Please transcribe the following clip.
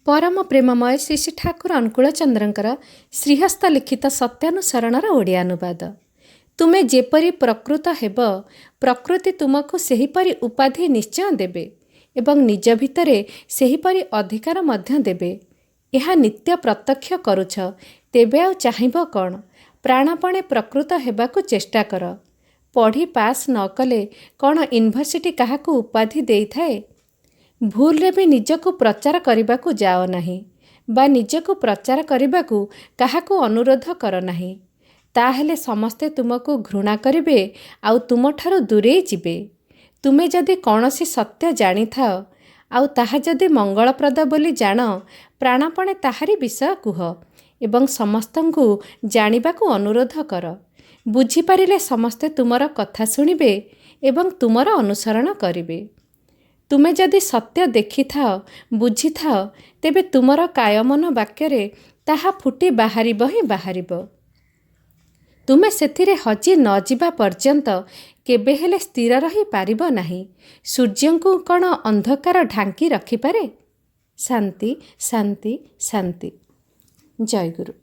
परम प्रेममय श्री श्री ठाकुर अनुकूल चंद्रंकर श्रीहस्त लिखित सत्यानुसरणर ओडिया अनुवाद। तुमे जेपरी प्रकृत हेब प्रकृति तुमको सेहीपरि उपाधि निश्चय देबे एवं निज भितरे सेहीपरि अधिकार मध्य देबे। यह नित्य प्रत्यक्ष करुछ, तेबे आउ चाहिब कौन? प्राणपणे प्रकृत हेबाकु चेष्टा कर। पढ़ी पास न कले कौन यूनिवर्सिटी काहाकु उपाधि देइथाए? भूलरे भी निजको प्रचार करने जाओ नहीं बा निजको प्रचार करने काहाकु अनुरोध कर नहीं, ताहेले समस्ते तुमको घृणा करिवे आउ तुम ठारु दूरेई जिवे। तुमे जदि कौनसी सत्य जानी थाओ आउ ताहा जदि मंगलप्रद बोली जान, प्राणपणे ताहारी विषय कुह एवं समस्तंकु जानिबाकु अनुरोध कर। बुझिपारिले समस्ते तुमर कथा शुणिबे एवं तुमर अनुसरण करिवे। तुमे जदि सत्य देखि थाओ बुझी थाओ, तेबे तुमर कायमन वाक्यरे ताहा फुटी बाहरिब ही बाहरिब। तुमे सेथिरे हजि न जिबा पर्यंत केबे हेले स्थिर रही पारिब नाही। सूर्यंकु कण अंधकार ढांकी रखिपारे? शांति शांति शांति। जय गुरु।